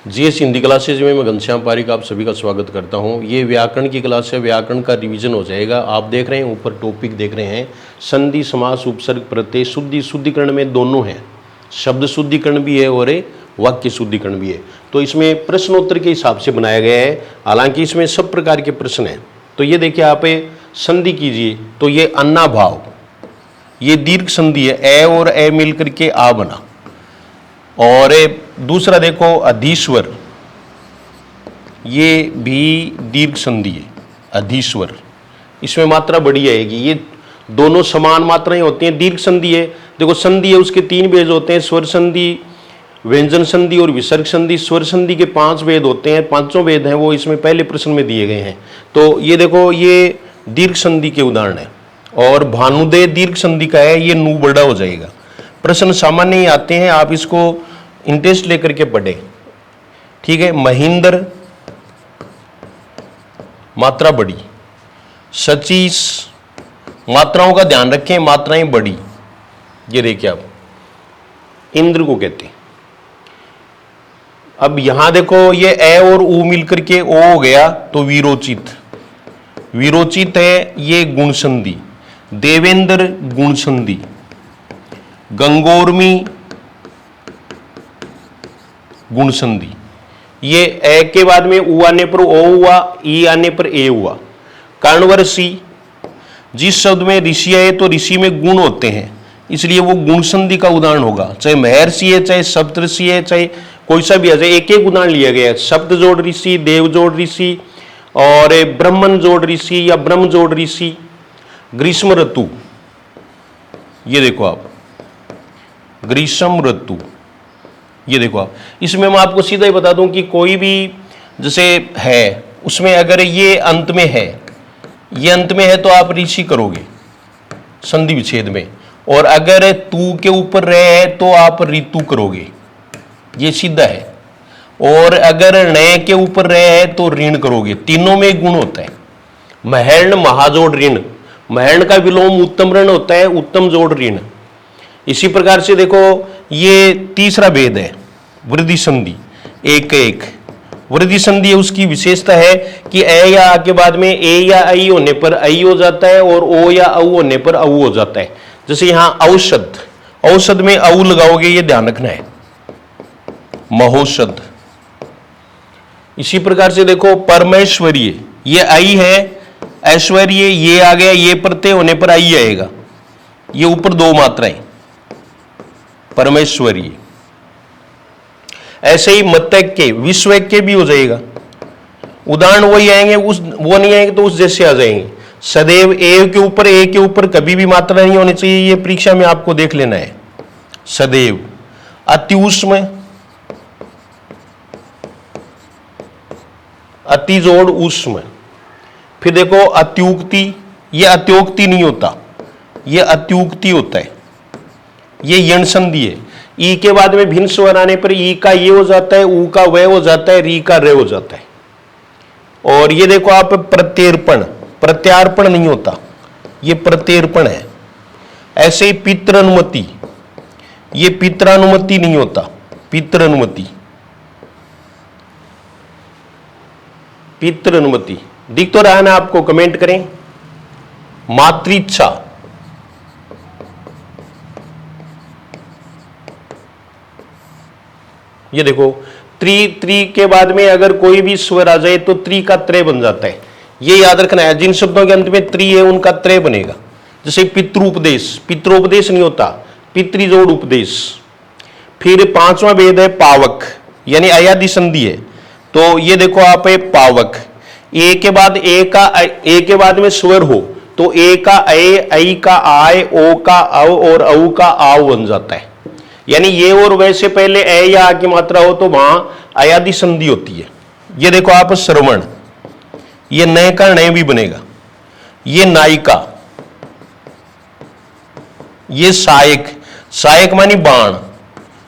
GS Hindi classes में मैं घनश्याम पारिक आप सभी का स्वागत करता हूं। ये व्याकरण की क्लास है, व्याकरण का रिवीजन हो जाएगा। आप देख रहे हैं ऊपर टॉपिक देख रहे हैं संधि, समास, उपसर्ग, प्रत्यय, शुद्धि। शुद्धिकरण में दोनों हैं, शब्द शुद्धिकरण भी है और वाक्य शुद्धिकरण भी है। तो इसमें प्रश्नोत्तर के हिसाब से बनाया गया है, हालांकि इसमें सब प्रकार के प्रश्न हैं। तो ये देखिए, आप संधि कीजिए तो ये अन्नाभाव, ये दीर्घ संधि है, ए और ए मिलकर के आ बना। और दूसरा देखो अधीश्वर, ये भी दीर्घ संधि है, अधीश्वर। इसमें मात्रा बड़ी आएगी, ये दोनों समान मात्राएं होती हैं। दीर्घ संधि है, देखो संधि है उसके 3 भेद होते हैं, स्वर संधि, व्यंजन संधि और विसर्ग संधि। स्वर संधि के 5 भेद होते हैं, 5 भेद हैं वो इसमें पहले प्रश्न में दिए गए हैं। तो ये देखो, ये दीर्घ संधि के उदाहरण है। और भानुदय दीर्घ संधि का है, ये नू बड़ा हो जाएगा। प्रश्न सामान्य ही आते हैं, आप इसको इंटरेस्ट लेकर के पढ़े, ठीक है। महेंद्र, मात्रा बड़ी। सचीस, मात्राओं का ध्यान रखें, मात्राएं बड़ी। ये देखिए आप, इंद्र को कहते हैं। अब यहां देखो, ये ए और ऊ मिलकर के ओ हो गया, तो वीरोचित। वीरोचित है ये गुण संधि। देवेंद्र गुण संधि। गंगोर्मी गुण संधि। ये ए के बाद में ऊ आने पर ओ हुआ, ई आने पर ए हुआ। कर्णवर्षी, जिस शब्द में ऋषि है तो ऋषि में गुण होते हैं, इसलिए वो गुण संधि का उदाहरण होगा। चाहे महर्षि है, चाहे सप्तऋषि है, चाहे कोई सा भी है, एक एक उदाहरण लिया गया है। शब्द जोड़ ऋषि, देव जोड़ ऋषि और ब्रह्मन जोड़ ऋषि या ब्रह्म जोड़ ऋषि। ग्रीष्म ऋतु, ये देखो आप, ग्रीष्म ऋतु, ये देखो आप। इसमें मैं आपको सीधा ही बता दूं कि कोई भी जैसे है, उसमें अगर ये अंत में है, ये अंत में है तो आप ऋषि करोगे संधि विच्छेद में, और अगर तू के ऊपर रहे है तो आप ऋतु करोगे, ये सीधा है। और अगर नए के ऊपर रहे है तो ऋण करोगे। तीनों में एक गुण होता है। महर्ण, महाजोड़ ऋण। महर्ण का विलोम उत्तम ऋण होता है, उत्तम जोड़ ऋण। इसी प्रकार से देखो, ये तीसरा भेद है वृद्धि संधि, एक एक। वृद्धि संधि उसकी विशेषता है कि ए या आ के बाद में ए या आई होने पर आई हो जाता है, और ओ या औ होने पर औ हो जाता है। जैसे यहां औषध, औषध में औ लगाओगे, ये ध्यान रखना है, महोषध। इसी प्रकार से देखो परमेश्वरीय, ये आई है, ऐश्वर्य ये आ गया, ये प्रत्यय होने पर आई आएगा, ये ऊपर 2 मात्राएं, परमेश्वरीय। ऐसे ही मतैक्य, विश्वैक्य भी हो जाएगा। उदाहरण वही आएंगे, उस वो नहीं आएंगे तो उस जैसे आ जाएंगे। सदैव ए के ऊपर कभी भी मात्रा नहीं होनी चाहिए, ये परीक्षा में आपको देख लेना है। सदैव। अति उष्म, अति जोड़ उष्म। फिर देखो अत्युक्ति, ये अत्योक्ति नहीं होता, ये अत्युक्ति होता है, ये यण संधि है। ई के बाद में भिन्न स्वर आने पर ई का ये हो जाता है, ऊ का वह हो जाता है, री का रे हो जाता है। और ये देखो आप प्रत्यर्पण, प्रत्यार्पण नहीं होता, ये प्रत्यर्पण है। ऐसे ही पितृनुमति, ये पितरानुमति नहीं होता, पितृनुमति, पितृनुमति। दिख तो रहा है ना आपको, कमेंट करें। मातृच्छा, ये देखो त्रि के बाद में अगर कोई भी स्वर आ जाए तो त्रि का त्रय बन जाता है, ये याद रखना है। जिन शब्दों के अंत में त्रि है उनका त्रय बनेगा। जैसे पितृपदेश, पितरोपदेश नहीं होता, पितृजोड़ उपदेश। फिर 5वां भेद है पावक, यानी अयादि संधि है। तो ये देखो आप, पावक, ए के बाद ए के बाद में स्वर हो तो ए का ए, आई का आय, ओ का औ और औ का आव बन जाता है। यानी ये और वैसे पहले ए या आ की मात्रा हो तो वहां अयादि संधि होती है। ये देखो आप श्रवण, ये नए का नए भी बनेगा। ये नायिका, ये सहायक, सहायक मानी बाण,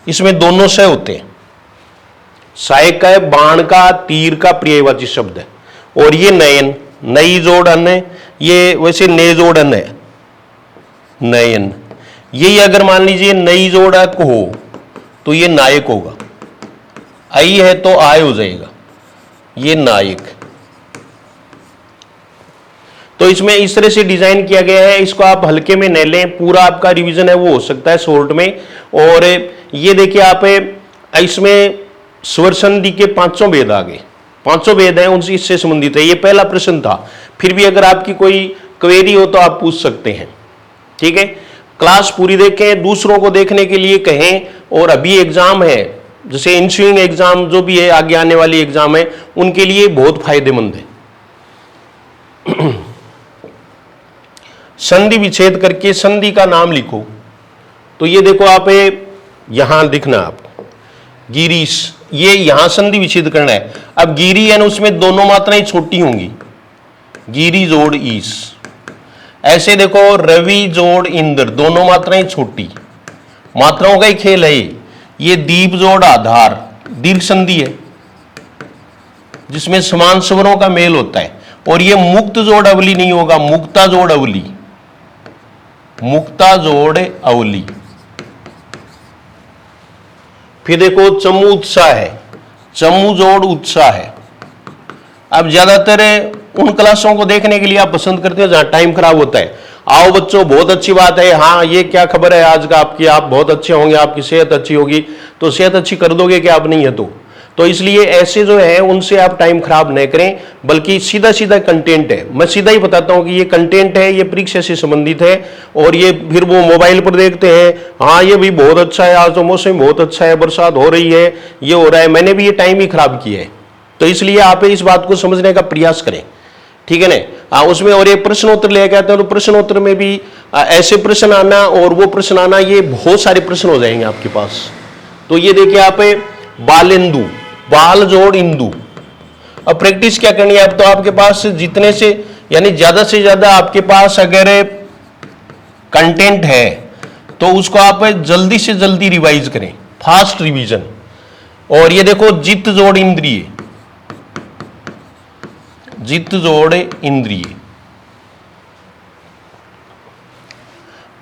इसमें दोनों से होते हैं। सहायक का है बाण का, तीर का पर्यायवाची शब्द है। और ये नयन, नई जोड़ अन्य, ये वैसे नए जोड़ अन्य है, नयन। यही अगर मान लीजिए नई जोड़ हो तो ये नायक होगा। आई है तो आय हो जाएगा, ये नायक। तो इसमें इस तरह से डिजाइन किया गया है, इसको आप हल्के में न लें, पूरा आपका रिवीजन है वो हो सकता है शॉर्ट में। और ये देखिए आप इसमें स्वर संधि के 5 भेद आ गए, 5 भेद हैं उनसे इससे संबंधित है। ये पहला प्रश्न था, फिर भी अगर आपकी कोई क्वेरी हो तो आप पूछ सकते हैं, ठीक है। क्लास पूरी देखें, दूसरों को देखने के लिए कहें, और अभी एग्जाम है, जैसे इंस्यूइंग एग्जाम जो भी है, आगे आने वाली एग्जाम है, उनके लिए बहुत फायदेमंद है। संधि विच्छेद करके संधि का नाम लिखो। तो ये देखो आप यहां दिखना आप गिरीश, ये यहां संधि विच्छेद करना है। अब गिरी है ना, उसमें दोनों मात्राएं छोटी होंगी, गिरी जोड़ ईश। ऐसे देखो रवि जोड़ इंद्र, दोनों मात्राएं छोटी, मात्राओं का ही खेल है ये दीप जोड़ आधार, दीर्घ संधि है जिसमें समान स्वरों का मेल होता है। और ये मुक्त जोड़ अवली नहीं होगा, मुक्ता जोड़ अवली, मुक्ता जोड़ अवली। फिर देखो चमू उत्साह है, चमू जोड़ उत्साह है। अब ज्यादातर उन क्लासों को देखने के लिए आप पसंद करते हो जहां टाइम खराब होता है। आओ बच्चों, बहुत अच्छी बात है, हाँ ये क्या खबर है आज का आपकी, आप बहुत अच्छे होंगे, आपकी सेहत अच्छी होगी, तो सेहत अच्छी कर दोगे कि आप नहीं है तो इसलिए ऐसे जो है उनसे आप टाइम खराब नहीं करें, बल्कि सीधा सीधा कंटेंट है। मैं सीधा ही बताता हूं कि ये कंटेंट है, ये परीक्षा से संबंधित है। और ये फिर वो मोबाइल पर देखते हैं, हाँ ये भी बहुत अच्छा है, आज तो मौसम बहुत अच्छा है, बरसात हो रही है, ये हो रहा है, मैंने भी ये टाइम ही खराब किया है। तो इसलिए आप इस बात को समझने का प्रयास करें, ठीक है ना। उसमें और ये प्रश्नोत्तर लेके आते हैं, तो प्रश्नोत्तर में भी ऐसे प्रश्न आना और वो प्रश्न आना, ये बहुत सारे प्रश्न हो जाएंगे आपके पास। तो ये देखिए आप बालेंदु, बाल जोड़ इंदु। अब प्रैक्टिस क्या करनी है, अब तो आपके पास जितने से यानी ज्यादा से ज्यादा आपके पास अगर कंटेंट है तो उसको आप जल्दी से जल्दी रिवाइज करें, फास्ट रिवीजन। और ये देखो जित जोड़ इंद्रिय, जित जोड़ इंद्रिय,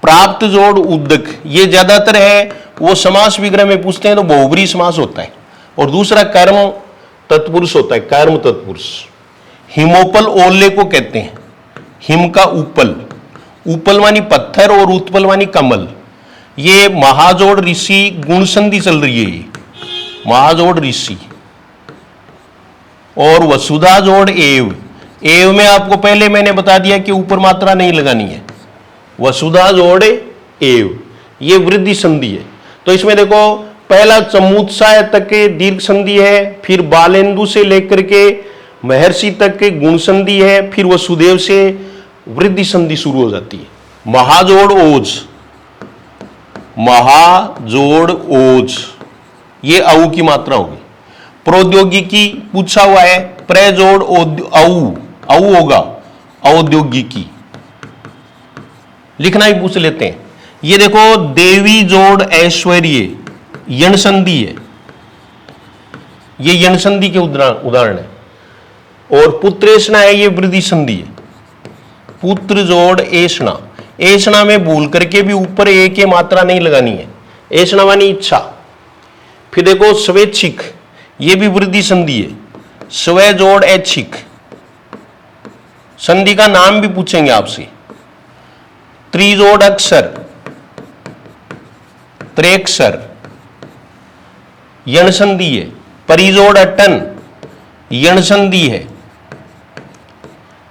प्राप्त जोड़ उद्दक, ये ज्यादातर है वो समास विग्रह में पूछते हैं तो बहुब्री समास होता है। और दूसरा कर्म तत्पुरुष होता है, कर्म तत्पुरुष। हिमोपल ओल्ले को कहते हैं, हिम का उपल, उपल मानी पत्थर और उत्पल मानी कमल। ये महाजोड़ ऋषि गुण संधि चल रही है, ये महाजोड़ ऋषि। और वसुधा जोड़ एव, एव में आपको पहले मैंने बता दिया कि ऊपर मात्रा नहीं लगानी है, वसुधा जोड़ एव, ये वृद्धि संधि है। तो इसमें देखो पहला चमूत्साह तक के दीर्घ संधि है, फिर बालेंदु से लेकर के महर्षि तक के गुण संधि है, फिर वसुदेव से वृद्धि संधि शुरू हो जाती है। महाजोड़ ओज, महाजोड़ ओज, ये औ की मात्रा होगी। प्रौद्योगिकी पूछा हुआ है, प्रजोड़ औ होगा, औद्योगिकी लिखना ही पूछ लेते हैं। ये देखो देवी जोड़ ऐश्वर्य, यण संधि है, ये यण संधि के उदाहरण है। और पुत्रेषणा है, ये वृद्धि संधि है, पुत्र जोड़ ऐषणा। ऐषणा में भूल करके भी ऊपर ए के मात्रा नहीं लगानी है, ऐषणा मानी इच्छा। फिर देखो स्वेच्छिक, ये भी वृद्धि संधि है, स्वे जोड़ ऐच्छिक। संधि का नाम भी पूछेंगे आपसे। त्रिजोड़ अक्षर, त्रेक्षर, यण संधि है। परिजोड़ अटन, यण संधि है।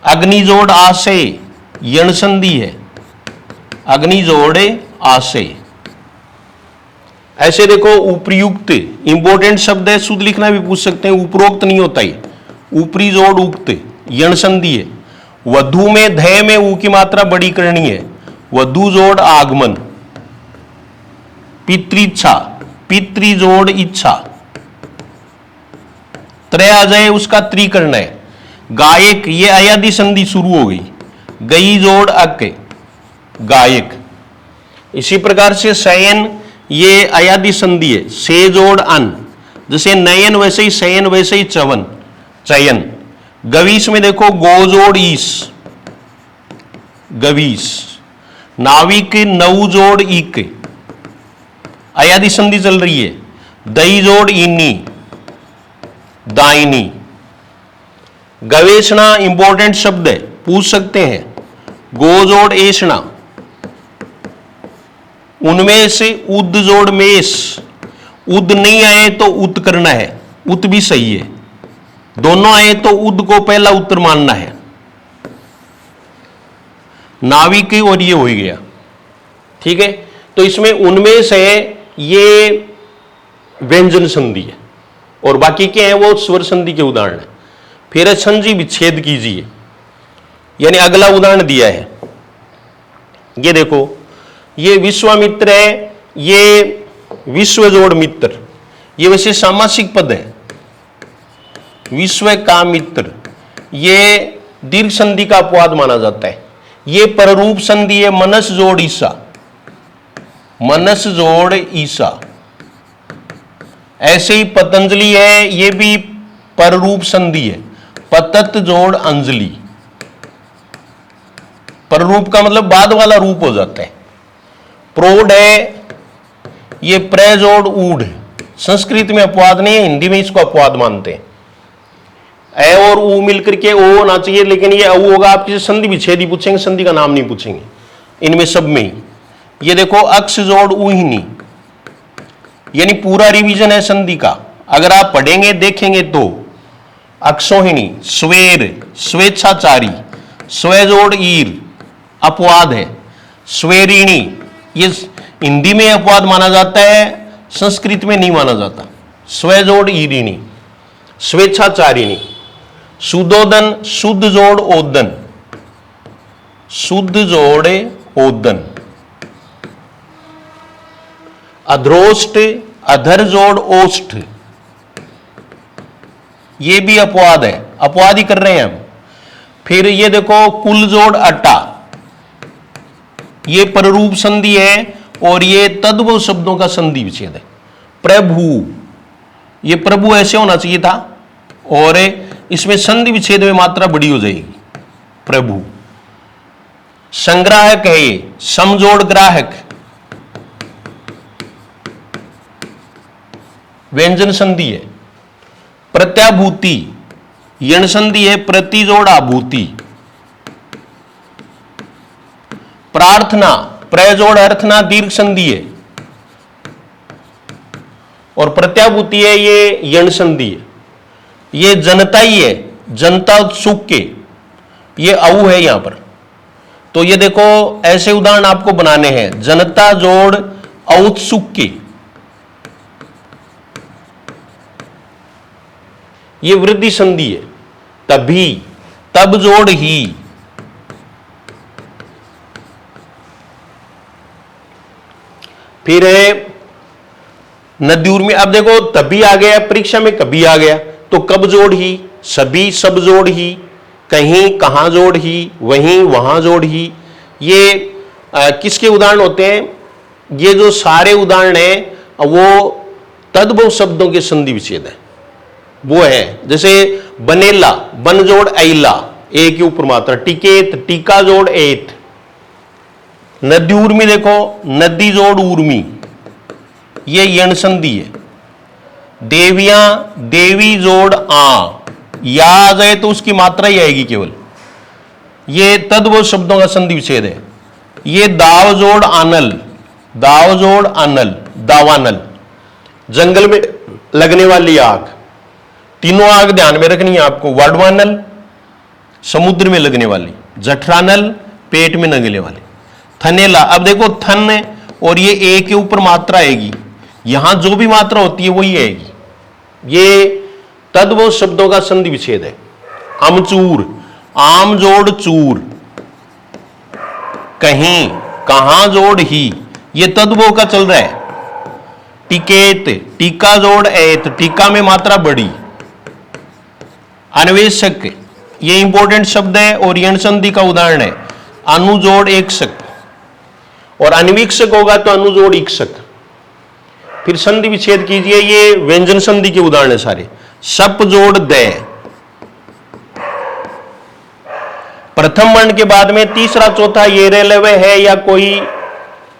अग्निजोड़ आशय, यण संधि है, अग्निजोड़ आशय। ऐसे देखो उपयुक्त, इंपॉर्टेंट शब्द है, शुद्ध लिखना भी पूछ सकते हैं, उपरोक्त नहीं होता है। ऊपरी जोड़ उक्त, यण संधि है। वधु में धय में ऊ की मात्रा बड़ी करनी है, वधु जोड़ आगमन। पितृच्छा, पितृ जोड़ इच्छा। त्रय आ जाए उसका त्रि करना है। गायक, ये अयादि संधि शुरू हो गई, गई जोड़ अक, गायक। इसी प्रकार से शयन, ये अयादि संधि है, से जोड़ अन। जैसे नयन वैसे ही शयन, वैसे ही चवन, चयन। गवीश में देखो गो जोड़ ईस, गवीश। नाविक नौ जोड़ इक, अयादि संधि चल रही है। दई जोड़ इनी, दाहिनी। गवेषणा इंपॉर्टेंट शब्द है, पूछ सकते हैं। गो जोड़ एषणा, उनमें से उद जोड़ मेष, उद नहीं आए तो उत करना है, उत भी सही है। दोनों आए तो उद को पहला उत्तर मानना है। नाविक और ये हो गया, ठीक है। तो इसमें उनमें से ये व्यंजन संधि है और बाकी के हैं वो स्वर संधि के उदाहरण है। फिर संधि विच्छेद कीजिए, यानी अगला उदाहरण दिया है। ये देखो, ये विश्वामित्र है, ये विश्व जोड़ मित्र, ये वैसे सामासिक पद है। विश्व का मित्र, ये दीर्घ संधि का अपवाद माना जाता है। ये पररूप संधि है, मनस जोड़ ईसा, मनस जोड़ ईसा। ऐसे ही पतंजलि है, ये भी पररूप संधि है, पतत जोड़ अंजलि। पररूप का मतलब बाद वाला रूप हो जाता है। प्रोड है, ये प्र जोड़ ऊढ़, संस्कृत में अपवाद नहीं है, हिंदी में इसको अपवाद मानते हैं। ए और ऊ मिलकर के ओ होना चाहिए, लेकिन ये ऊ होगा। आप किसी संधि विच्छेद ही पूछेंगे, संधि का नाम नहीं पूछेंगे इनमें सब में ही। ये देखो, अक्ष जोड़ ऊहिनी, यानी पूरा रिवीजन है संधि का। अगर आप पढ़ेंगे देखेंगे तो अक्षोहिणी, स्वेर, स्वेच्छाचारी, स्वे जोड़ ईर अपवाद है। स्वेरिणी, ये हिंदी में अपवाद माना जाता है, संस्कृत में नहीं माना जाता। स्वे जोड़ ईरिणी, स्वेच्छाचारिणी। सुदोदन, शुद्ध जोड़ ओदन, शुद्ध जोड़ ओदन। अध्रोष्ट, अधर जोड़ ओष्ठ, ये भी अपवाद है, अपवाद ही कर रहे हैं हम। फिर ये देखो, कुल जोड़ अट्टा, ये पररूप संधि है और ये तद्भव शब्दों का संधि विच्छेद है। प्रभु, ये प्रभु ऐसे होना चाहिए था और इसमें संधि विच्छेद में मात्रा बड़ी हो जाएगी, प्रभु। संग्राहक है ये, समजोड़ ग्राहक, व्यंजन संधि है। प्रत्याभूति, यण संधि है, प्रति जोड़ आभूति। प्रार्थना, प्रजोड़ अर्थना, दीर्घ संधि है और प्रत्याभूति है, ये यण संधि है। ये जनता ही है, जनता उत्सुक के, ये औ है यहां पर। तो ये देखो, ऐसे उदाहरण आपको बनाने हैं। जनता जोड़ औत्सुक के, ये वृद्धि संधि है। तभी, तब जोड़ ही। फिर है नदी उर्मी। अब देखो, तभी आ गया, परीक्षा में कभी आ गया, तो कब जोड़ ही, सभी, सब जोड़ ही, कहीं, कहां जोड़ ही, वहीं, वहां जोड़ ही। ये किसके उदाहरण होते हैं? ये जो सारे उदाहरण हैं वो तद्भव शब्दों के संधि विच्छेद है। वो है जैसे बनेला, बन जोड़ ऐला, ए के ऊपर मात्रा। टिकेत, टीका जोड़ एत। नदी उर्मी देखो, नदी जोड़ उर्मी, ये यण संधि है। देवियां, देवी जोड़ आ, या आ जाए तो उसकी मात्रा ही आएगी केवल। ये तद्भव शब्दों का संधि विच्छेद है। ये दाव जोड़ आनल, दाव जोड़ आनल, दावानल। जंगल में लगने वाली आग, तीनों आग ध्यान में रखनी है आपको। वाडवानल, समुद्र में लगने वाली। जठरानल, पेट में लगने वाली। थनेला, अब देखो थन और ये ए के ऊपर मात्रा आएगी, यहां जो भी मात्रा होती है वही आएगी। ये तद्भव शब्दों का संधि विच्छेद है। अमचूर, आम जोड़ चूर, कहीं, कहां जोड़ ही, ये तद्भव का चल रहा है। टिकेत, टीका जोड़ एत, टीका में मात्रा बड़ी। अन्वेषक, ये इंपॉर्टेंट शब्द है और यण संधि का उदाहरण है। अनु जोड़ एकसक, और अन्वीक्षक होगा तो अनु जोड़ इक्षक। फिर संधि विच्छेद कीजिए, ये व्यंजन संधि के उदाहरण है सारे। सप जोड़ दे, प्रथम वर्ण के बाद में तीसरा चौथा ये रेलवे है या कोई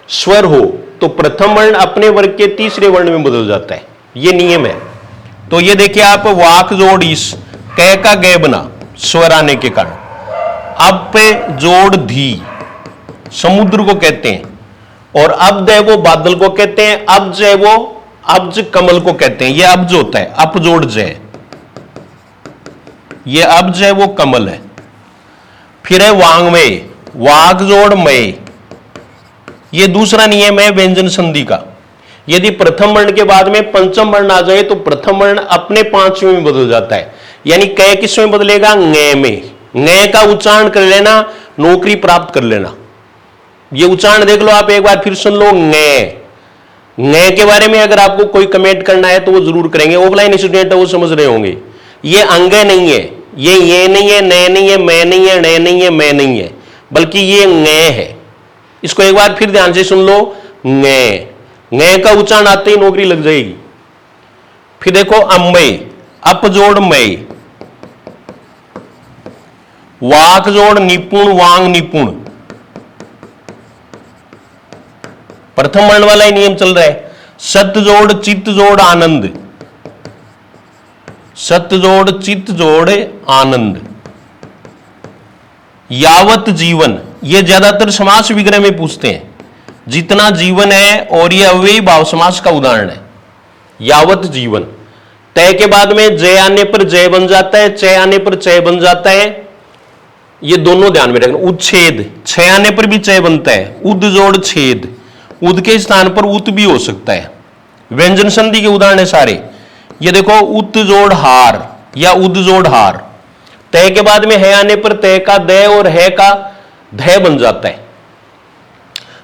स्वर हो तो प्रथम वर्ण अपने वर्ग के तीसरे वर्ण में बदल जाता है, ये नियम है। तो ये देखिए आप वाक जोड़ इस, कै का गे बना स्वर आने के कारण, अब पे जोड़ धी समुद्र को कहते हैं, और अब्द है वो बादल को कहते हैं, अब्ज है वो अब्ज कमल को कहते हैं। ये अब्ज होता है, अप जोड़ जय, ये अब्ज है वो कमल है। फिर है वांग्मय, वाग जोड़ मय, ये दूसरा नियम है व्यंजन संधि का। यदि प्रथम वर्ण के बाद में पंचम वर्ण आ जाए तो प्रथम वर्ण अपने पांचवें में बदल जाता है, यानी कै किस में बदलेगा, ङे में। ङे का उच्चारण कर लेना, नौकरी प्राप्त कर लेना। ये उच्चारण देख लो आप एक बार फिर सुन लो, ङे। ङे के बारे में अगर आपको कोई कमेंट करना है तो वो जरूर करेंगे, ऑफलाइन स्टूडेंट है वो समझ रहे होंगे। ये अंग नहीं है, ये नहीं है, नए नहीं है, मैं नहीं है, नए नहीं है, मैं नहीं है, बल्कि ये ङे है। इसको एक बार फिर ध्यान से सुन लो, ङे। ङे का उच्चारण आते ही नौकरी लग जाएगी। फिर देखो अम्बे, अप जोड़ मय, वाक जोड़ निपुण, वांग निपुण। प्रथम वर्ण वाला ही नियम चल रहा है। सत जोड़ चित्त जोड़ आनंद, सत जोड़ चित्त जोड़ आनंद। यावत जीवन, ये ज्यादातर समास विग्रह में पूछते हैं, जितना जीवन है, और ये अव्ययी भाव समास का उदाहरण है। यावत जीवन, तय के बाद में जय आने पर जय बन जाता है, चय आने पर चय बन जाता है, ये दोनों ध्यान में रखना। उच्छेद, छय आने पर भी चय बनता है, उद जोड़ छेद, उद के स्थान पर उत भी हो सकता है। व्यंजन संधि के उदाहरण है सारे। ये देखो उत जोड़ हार या उद जोड़ हार, तय के बाद में है आने पर तय का दय और है का धय बन जाता है।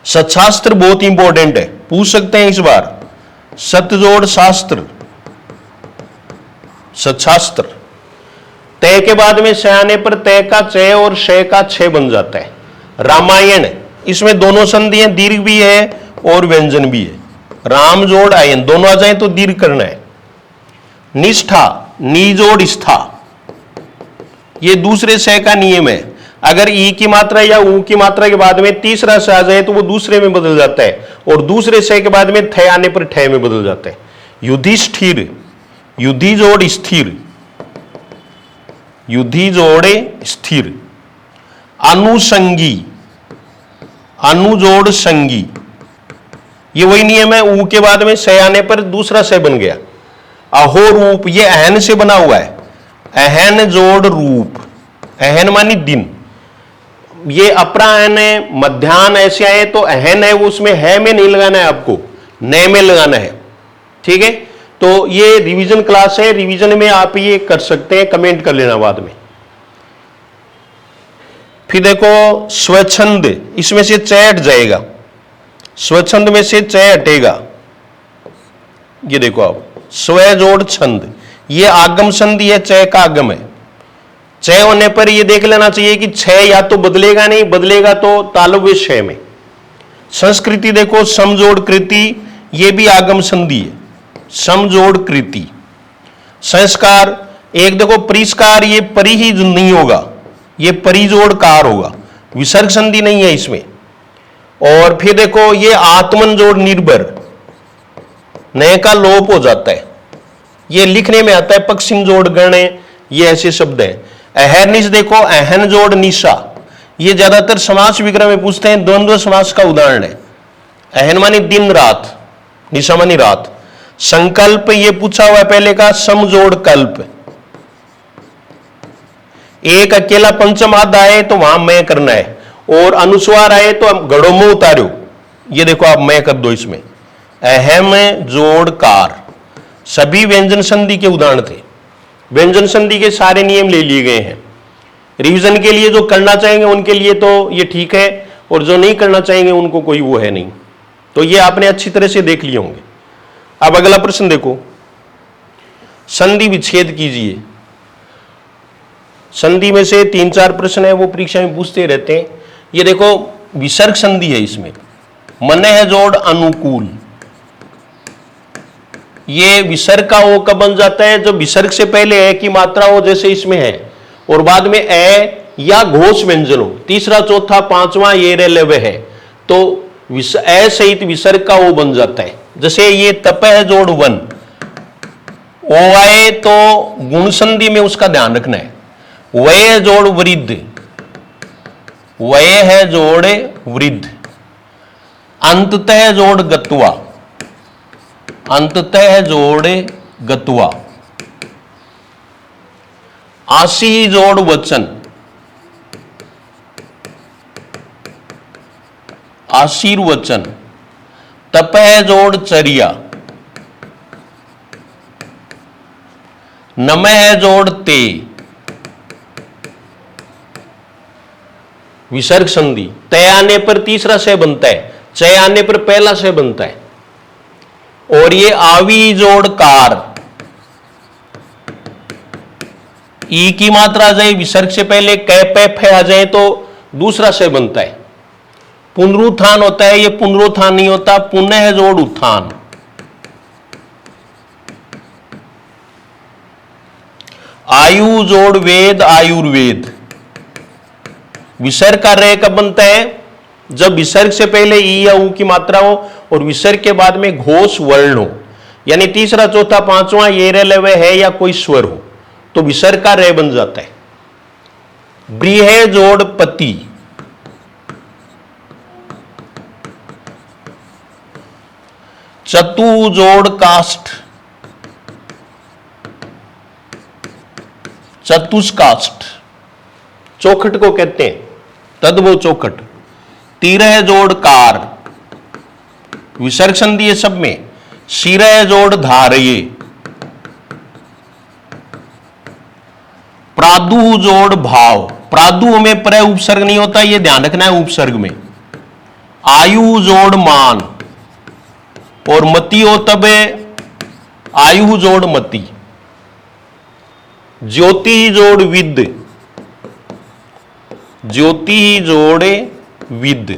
सत्शास्त्र बहुत इंपॉर्टेंट है, पूछ सकते हैं इस बार। सत जोड़ शास्त्र, सत्शास्त्र, तय के बाद में से आने पर तय का चय और शय का छय बन जाता है। रामायण, इसमें दोनों संधि हैं, दीर्घ भी है और व्यंजन भी है। राम जोड़ आयन, दोनों आ जाए तो दीर्घ करना है। निष्ठा, नी जोड़ स्था, ये दूसरे शय का नियम है। अगर ई की मात्रा या ऊ की मात्रा के बाद में तीसरा से आ जाए तो वो दूसरे में बदल जाता है, और दूसरे शय के बाद में थ आने पर ठय में बदल जाता है। युधिष्ठिर, युधि जोड़ स्थिर, युधि जोड़े स्थिर। अनुसंगी, अनु जोड़ संगी, ये वही नियम है, ऊ के बाद में से आने पर दूसरा से बन गया। अहो रूप, ये अहन से बना हुआ है, अहन जोड़ रूप, अहन मानी दिन। ये अपराहन है, मध्याह्न ऐसे आए तो अहन है, वो उसमें है में नहीं लगाना है, आपको नए में लगाना है। ठीक है, तो ये रिवीजन क्लास है, रिवीजन में आप ये कर सकते हैं, कमेंट कर लेना बाद में। फिर देखो स्वच्छंद, इसमें से चय हट जाएगा, स्वच्छंद में से चय हटेगा। ये देखो आप, स्व जोड़ छंद, ये आगम संधि है, चय का आगम है। चय होने पर ये देख लेना चाहिए कि छय या तो बदलेगा नहीं, बदलेगा तो तालव्य छय में। संस्कृति देखो, समजोड़ कृति, ये भी आगम संधि है, समजोड़ कृति। संस्कार, एक देखो परिष्कार, ये परि ही नहीं होगा, ये परिजोड़ कार होगा, विसर्ग संधि नहीं है इसमें। और फिर देखो ये आत्मन जोड़ निर्भर, नए का लोप हो जाता है, ये लिखने में आता है। पक्षिम जोड़ गण, ये ऐसे शब्द है। अहर्निश देखो, अहन जोड़ निशा, ये ज्यादातर समास विग्रह में पूछते हैं, द्वंद्व समास का उदाहरण है। अहन मानी दिन रात, निशा मानी रात। संकल्प, ये पूछा हुआ है पहले का, समजोड़ कल्प। एक अकेला पंचम आधा आए तो वहां मैं करना है, और अनुस्वार आए तो गढ़ो में उतारो, ये देखो आप मैं कर दो इसमें। अहम जोड़ कार, सभी व्यंजन संधि के उदाहरण थे। व्यंजन संधि के सारे नियम ले लिए गए हैं। रिवीजन के लिए जो करना चाहेंगे उनके लिए तो ये ठीक है, और जो नहीं करना चाहेंगे उनको कोई वो है नहीं। तो ये आपने अच्छी तरह से देख लिए होंगे। अब अगला प्रश्न देखो, संधि विच्छेद कीजिए। संधि में से 3-4 प्रश्न है, वो परीक्षा में पूछते रहते हैं। ये देखो विसर्ग संधि है, इसमें मन है जोड़ अनुकूल, ये विसर्ग का ओ कब बन जाता है, जब विसर्ग से पहले ए की मात्रा हो, जैसे इसमें है, और बाद में ए या घोष व्यंजन हो, तीसरा चौथा पांचवा ये रेलवे है, तो ए सहित विसर्ग का ओ बन जाता है। जैसे ये तप है जोड़ वन, ओ आए तो गुण संधि में उसका ध्यान रखना है। वय जोड़ वृद्ध, वय है जोड़ वृद्ध, अंततः जोड़ गत्वा, अंततः जोड़ गत्वा, आशी जोड़ वचन, आशीर्वचन, तपह जोड़ चर्या, नमः जोड़ ते, विसर्ग संधि। तय आने पर तीसरा से बनता है, चय आने पर पहला से बनता है। और ये आवी जोड़ कार, ई की मात्रा आ जाए विसर्ग से पहले, कै पे फे आ जाए तो दूसरा से बनता है। पुनरुत्थान होता है, ये पुनरुत्थान नहीं होता, पुनः जोड़ उत्थान। आयु जोड़ वेद, आयुर्वेद। विसर्ग का रे कब बनता है? जब विसर्ग से पहले ई या ऊ की मात्रा हो और विसर्ग के बाद में घोष वर्ण हो, यानी तीसरा चौथा पांचवा ये रे लवे है या कोई स्वर हो, तो विसर्ग का रे बन जाता है। ब्रीह जोड़ पति, चतु जोड़ काष्ठ, चतुष्काष्ठ, चौखट को कहते हैं, तद्भव चौखट। तीरह जोड़ कार, विसर्ग संधि है सब में। शिरह जोड़ धारये, प्रादु जोड़ भाव, प्रादु में प्र उपसर्ग नहीं होता, यह ध्यान रखना है उपसर्ग में। आयु जोड़ मान, और मति हो तब आयु जोड़ मति। ज्योति जोड़ विद, ज्योति जोड़े विद।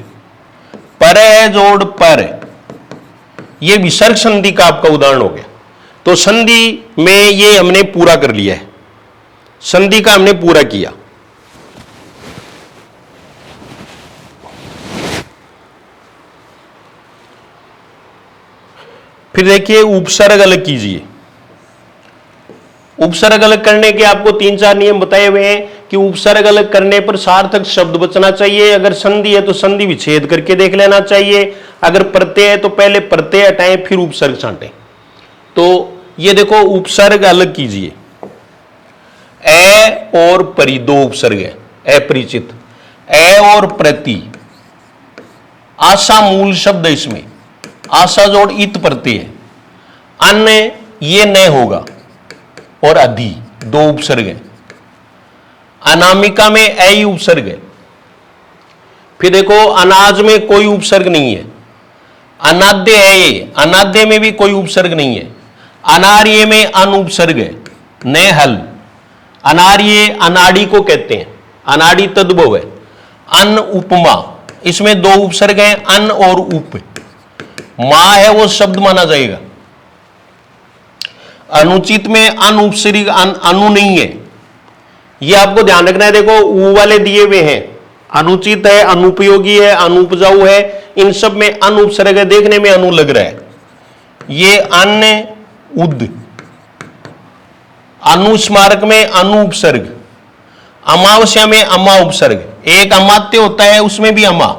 पर जोड़ पर, यह विसर्ग संधि का आपका उदाहरण हो गया। तो संधि में ये हमने पूरा कर लिया है, संधि का हमने पूरा किया। फिर देखिए उपसर्ग अलग कीजिए। उपसर्ग अलग करने के आपको 3-4 नियम बताए हुए हैं कि उपसर्ग अलग करने पर सार्थक शब्द बचना चाहिए। अगर संधि है तो संधि विच्छेद करके देख लेना चाहिए। अगर प्रत्यय है तो पहले प्रत्यय हटाएं फिर उपसर्ग छांटें। तो ये देखो उपसर्ग अलग कीजिए। ए और परि, दो उपसर्ग है, अपरिचित। ए और प्रति, आशा मूल शब्द है इसमें, आशा जोड़ इत प्रत्यय है। अन्य ये न होगा, और अधि, दो उपसर्ग है। अनामिका में ऐ उपसर्ग है। फिर देखो अनाज में कोई उपसर्ग नहीं है। अनाद्य है ये, अनाद्य में भी कोई उपसर्ग नहीं है। अनार्य में अन उपसर्ग है, न हल। अनार्य अनाड़ी को कहते हैं, अनाड़ी तद्भव है। अन उपमा, इसमें दो उपसर्ग हैं, अन और उप। मां है वो शब्द माना जाएगा। अनुचित में अन उपसर्ग, अनु नहीं है, ये आपको ध्यान रखना है। देखो ऊ वाले दिए हुए हैं, अनुचित है, अनुपयोगी है, अनुपजाऊ है, इन सब में अन उपसर्ग है, देखने में अनु लग रहा है। ये अन्य उद, अनुस्मारक में अनु उपसर्ग, अमावस्या में अमा उपसर्ग। एक अमात्य होता है उसमें भी अमा,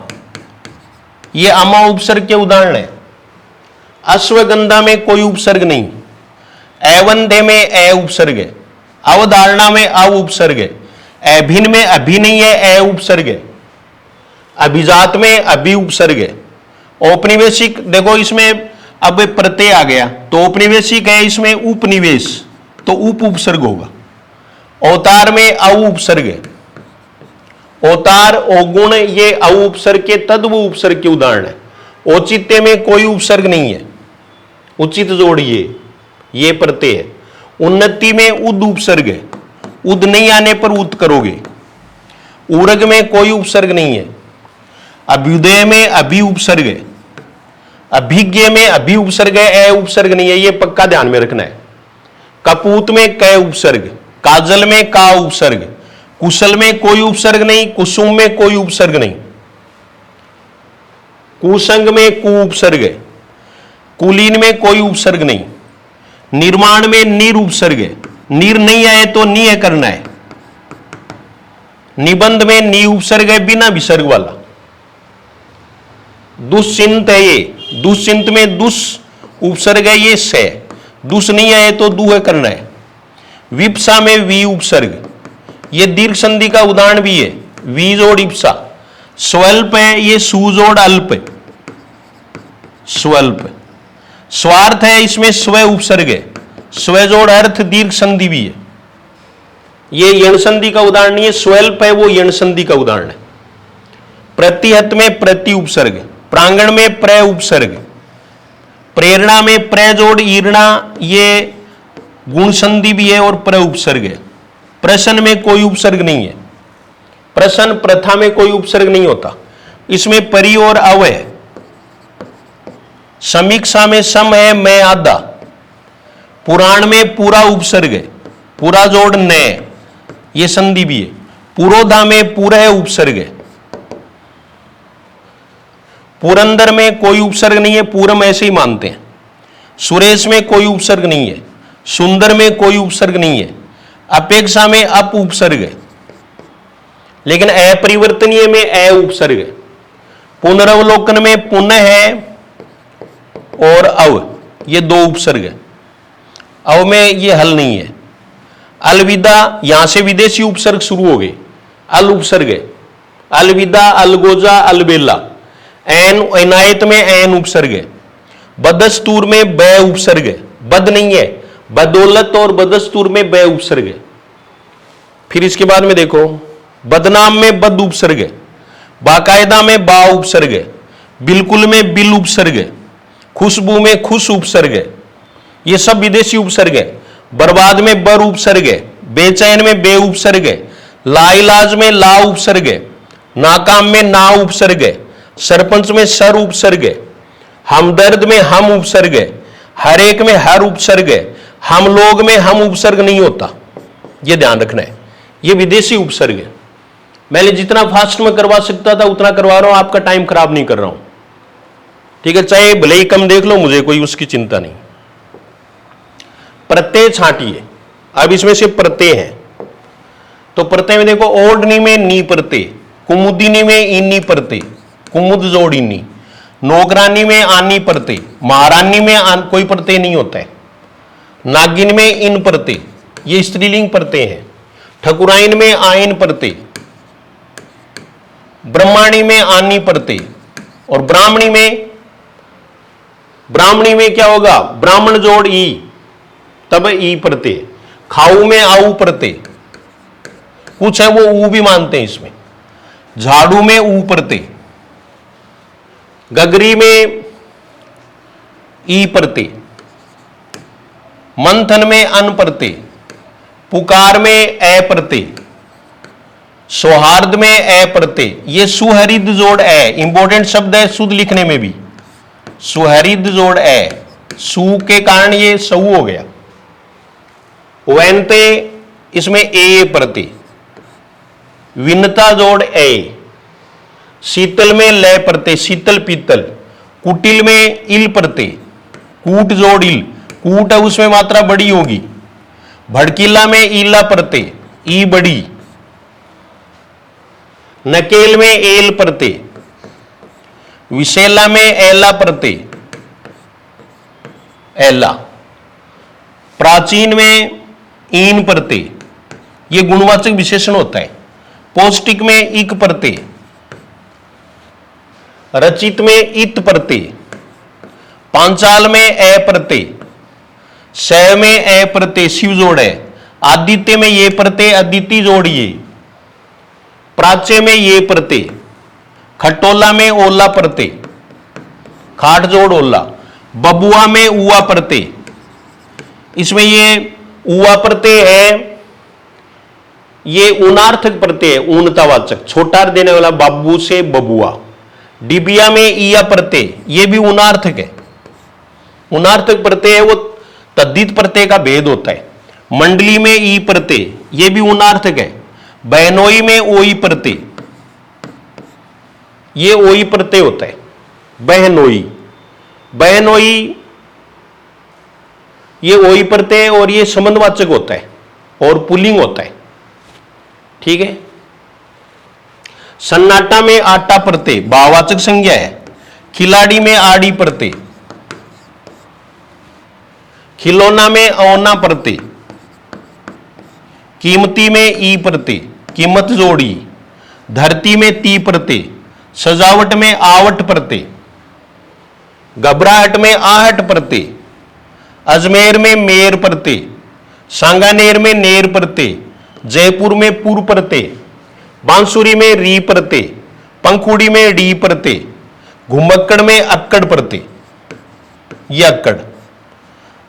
ये अमा उपसर्ग के उदाहरण है। अश्वगंधा में कोई उपसर्ग नहीं। एवंधे में ए उपसर्ग है। अवधारणा में अ उपसर्ग है। अभिन में अभि नहीं है, ए उपसर्ग है। अभिजात में अभि उपसर्ग है। औपनिवेशिक देखो इसमें अब प्रत्यय आ गया तो औपनिवेशिक है, इसमें उपनिवेश तो उप उपसर्ग होगा। अवतार में अ उपसर्ग है। अवतार अवगुण ये अ उपसर्ग के तद्व उपसर्ग के उदाहरण है। औचित्य में कोई उपसर्ग नहीं है, उचित जोड़िए, ये प्रत्यय है। उन्नति में उद उपसर्ग है, उद नहीं आने पर उत करोगे। उर्ग में कोई उपसर्ग नहीं है। अभ्युदय में अभि उपसर्ग है। अभिज्ञ में अभि उपसर्ग है, ए उपसर्ग नहीं है, ये पक्का ध्यान में रखना है। कपूत में कै उपसर्ग, काजल में का उपसर्ग, कुशल में कोई उपसर्ग नहीं, कुसुम में कोई उपसर्ग नहीं। कुसंग में कु उपसर्ग है। कुलीन में कोई उपसर्ग नहीं। निर्माण में निर उपसर्ग है, निर नहीं आए तो नि है करना है। निबंध में नि उपसर्ग है बिना विसर्ग वाला। दुश्चिंत है ये, दुश्चिंत में दुस उपसर्ग है ये से, दुस नहीं आए तो दू है करना है। विप्सा में वी उपसर्ग, ये दीर्घ संधि का उदाहरण भी है, वी जोड़ इप्सा। स्वल्प है ये सु जोड़ अल्प, स्वल्प। स्वार्थ है इसमें स्व उपसर्ग है, स्व जोड़ अर्थ दीर्घ संधि भी है। ये यण संधि का उदाहरण नहीं है, स्वल्प है वो यण संधि का उदाहरण है। प्रतिहत में प्रति उपसर्ग, प्रांगण में प्र उपसर्ग, प्रेरणा में प्र जोड़ ईरणा ये गुण संधि भी है और प्र उपसर्ग है। प्रश्न में कोई उपसर्ग नहीं है, प्रश्न प्रथा में कोई उपसर्ग नहीं होता, इसमें परि और अव है। समीक्षा में सम है मैं आधा, पुराण में पूरा उपसर्ग है, पूरा जोड़ न ये संधि भी है। पुरोधा में पूरा है उपसर्ग है। पुरंदर में कोई उपसर्ग नहीं है, पूरम ऐसे ही मानते हैं। सुरेश में कोई उपसर्ग नहीं है, सुंदर में कोई उपसर्ग नहीं है। अपेक्षा में अप उपसर्ग है, लेकिन अपरिवर्तनीय में अ उपसर्ग है। पुनरवलोकन में पुनः है और अव, ये दो उपसर्ग है। अव में ये हल नहीं है। अलविदा, यहां से विदेशी उपसर्ग शुरू हो गए, अल उपसर्ग है। अलविदा, अलगोजा, अलबेला। एन, इनायत में एन उपसर्ग है। बदस्तूर में ब उपसर्ग है, बद नहीं है, बदौलत और बदस्तूर में ब उपसर्ग है। फिर इसके बाद में देखो, बदनाम में बद उपसर्ग है, बाकायदा में बा उपसर्ग है, बिल्कुल में बिल उपसर्ग है, खुशबू में खुश उपसर्ग है। ये सब विदेशी उपसर्ग है। बर्बाद में बर उपसर्ग है, बेचैन में बे उपसर्ग है, लाइलाज में ला उपसर्ग है, नाकाम में ना उपसर्ग है, सरपंच में सर उपसर्ग है, हमदर्द में हम उपसर्ग है, हर एक में हर उपसर्ग है, हम लोग में हम उपसर्ग नहीं होता, यह ध्यान रखना है। यह विदेशी उपसर्ग है। मैंने जितना फास्ट में करवा सकता था उतना करवा रहा हूं, आपका टाइम खराब नहीं कर रहा हूं, ठीक है। चाहे भले ही कम देख लो, मुझे कोई उसकी चिंता नहीं। प्रत्यय छांटिए। अब इसमें से प्रत्यय है, तो प्रत्यय में देखो, ओढ़नी में नी प्रत्यय, कुमुदिनी में इन्नी प्रत्यय, कुमुद जोड़ इन्नी। नौकरानी में आनी प्रत्यय, महारानी में कोई प्रत्यय नहीं होता है। नागिन में इन प्रत्यय, ये स्त्रीलिंग प्रत्यय है। ठकुराइन में आयन प्रत्यय, ब्रह्माणी में आनी प्रत्यय, और ब्राह्मणी में क्या होगा, ब्राह्मण जोड़ ई, तब ई प्रत्यय। खाऊ में आऊ प्रत्यय, कुछ है वो ऊ भी मानते हैं इसमें। झाड़ू में ऊ प्रत्यय, गगरी में ई प्रत्यय, मंथन में अन प्रत्यय, पुकार में अ प्रत्यय, सौहार्द में अ प्रत्यय। ये सुहरिद जोड़ अ, इंपॉर्टेंट शब्द है शुद्ध लिखने में भी। सुहरिद जोड़ अ, सु के कारण ये सऊ हो गया। वैनते, इसमें ए प्रत्यय, विनता जोड़ ए। शीतल में लय प्रत्यय, शीतल पीतल। कुटिल में इल प्रत्यय, कूट जोड़ इल, कूट है उसमें मात्रा बड़ी होगी। भड़कीला में ईला प्रत्यय, ई बड़ी। नकेल में एल प्रत्यय, विशेला में एला प्रत्यय, एला। प्राचीन में ईन प्रत्यय, ये गुणवाचक विशेषण होता है। पौष्टिक में इक प्रत्यय, रचित में इत प्रत्यय, पांचाल में अ प्रत्यय, शैव में अ प्रत्यय, शिव जोड़ है। आदित्य में ये प्रत्यय, अदिति जोड़िए। प्राच्य में ये प्रत्यय, खटोला में ओला प्रत्यय, खाट जोड़ ओला। बबुआ में उआ प्रत्यय, इसमें ये उआ प्रत्यय है, ये ऊनार्थक प्रत्यय है, ऊनतावाचक, छोटा देने वाला, बाबू से बबुआ। डिबिया में ईया प्रत्यय, ये भी ऊनार्थक है। ऊनार्थक प्रत्यय है वो तद्धित प्रत्यय का भेद होता है। मंडली में ई प्रत्यय, ये भी ऊनार्थक है। बहनोई में ओई प्रत्यय, ये ओई प्रत्यय होता है। बहनोई, बहनोई ये ओई प्रत्यय और ये संबंधवाचक होता है और पुल्लिंग होता है, ठीक है। सन्नाटा में आटा प्रत्यय भाववाचक संज्ञा है। खिलाड़ी में आड़ी प्रत्यय, खिलौना में औना प्रत्यय, कीमती में ई प्रत्यय कीमत जोड़ी, धरती में ती प्रत्यय, सजावट में आवट प्रत्यय, घबराहट में आहट प्रत्यय, अजमेर में मेर प्रत्यय, सांगानेर में नेर प्रत्यय, जयपुर में पुर प्रत्यय, बांसुरी में री प्रत्यय, पंखुड़ी में डी प्रत्यय, घुमक्कड़ में अक्कड़ प्रत्यय, ये अक्कड़,